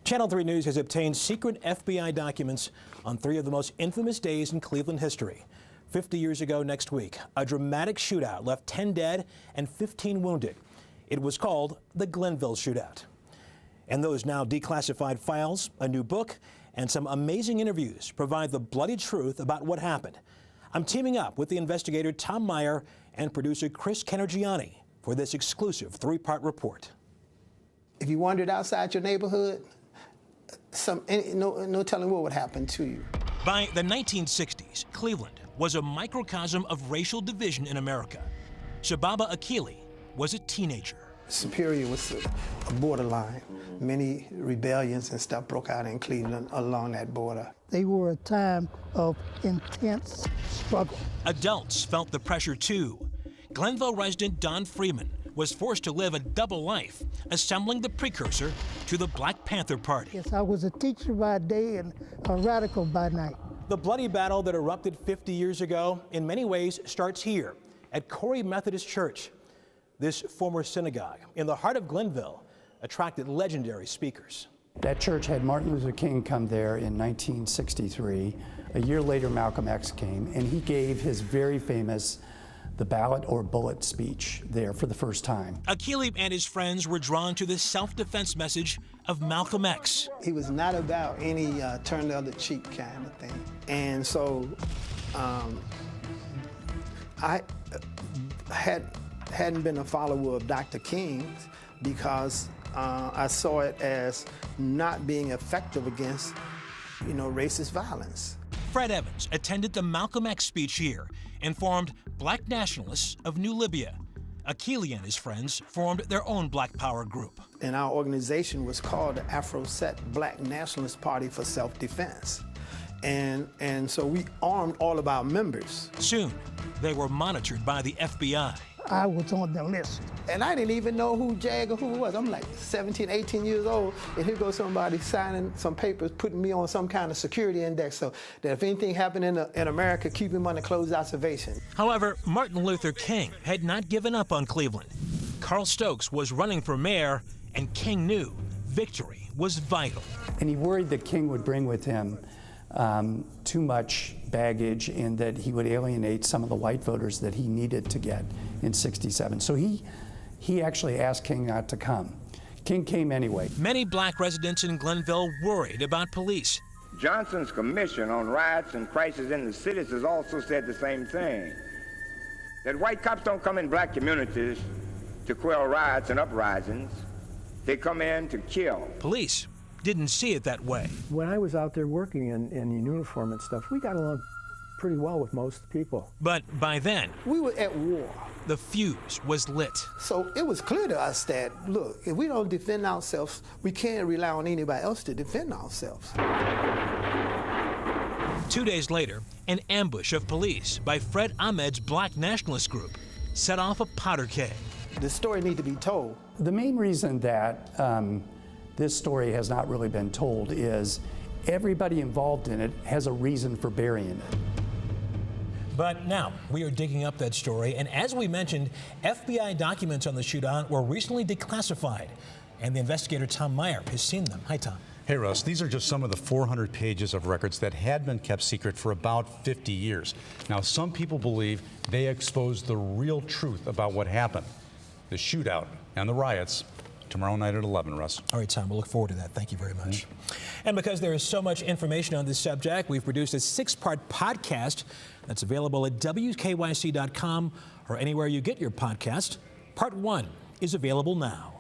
Channel 3 News has obtained secret FBI documents on three of the most infamous days in Cleveland history. 50 years ago next week, a dramatic shootout left 10 dead and 15 wounded. It was called the Glenville shootout. And those now declassified files, a new book, and some amazing interviews provide the bloody truth about what happened. I'm teaming up with the investigator Tom Meyer and producer Chris Kennergiani for this exclusive three-part report. If you wandered outside your neighborhood, no telling what would happen to you. By the 1960s, Cleveland was a microcosm of racial division in America. Shababa Akili was a teenager. Superior was a borderline. Many rebellions and stuff broke out in Cleveland along that border. They were a time of intense struggle. Adults felt the pressure too. Glenville resident Don Freeman was forced to live a double life, assembling the precursor to the Black Panther Party. Yes, I was a teacher by day and a radical by night. The bloody battle that erupted 50 years ago in many ways starts here at Corey Methodist Church. This former synagogue in the heart of Glenville attracted legendary speakers. That church had Martin Luther King come there in 1963. A year later, Malcolm X came, and he gave his very famous "the ballot or bullet" speech there for the first time. Akili and his friends were drawn to the self-defense message of Malcolm X. He was not about any turn the other cheek kind of thing. And so I hadn't been a follower of Dr. King's because I saw it as not being effective against, racist violence. Fred Evans attended the Malcolm X speech here and formed Black Nationalists of New Libya. Akili and his friends formed their own Black Power group. And our organization was called the Afro-Set Black Nationalist Party for Self-Defense. And so we armed all of our members. Soon, they were monitored by the FBI. I was on the list. And I didn't even know who Jag or who was. I'm like 17, 18 years old, and here goes somebody signing some papers, putting me on some kind of security index so that if anything happened in America, keep him under closed observation. However, Martin Luther King had not given up on Cleveland. Carl Stokes was running for mayor, and King knew victory was vital. And he worried that King would bring with him too much baggage and that he would alienate some of the white voters that he needed to get in '67. So he actually asked King not to come. King came anyway. Many black residents in Glenville worried about police. Johnson's commission on riots and crises in the cities has also said the same thing, that white cops don't come in black communities to quell riots and uprisings. They come in to kill. Police didn't see it that way. When I was out there working in uniform and stuff, we got along pretty well with most people. But by then, we were at war. The fuse was lit. So it was clear to us that, look, if we don't defend ourselves, we can't rely on anybody else to defend ourselves. 2 days later, an ambush of police by Fred Ahmed's Black Nationalist group set off a powder keg. The story needs to be told. The main reason that this story has not really been told is everybody involved in it has a reason for burying it. But now we are digging up that story, and as we mentioned, FBI documents on the shootout were recently declassified, and the investigator Tom Meyer has seen them. Hi, Tom. Hey, Russ. These are just some of the 400 pages of records that had been kept secret for about 50 years. Now, some people believe they exposed the real truth about what happened, the shootout and the riots. Tomorrow night at 11, Russ. All right, Tom, we'll look forward to that. Thank you very much. And because there is so much information on this subject, we've produced a 6-part podcast that's available at WKYC.com or anywhere you get your podcast. Part 1 is available now.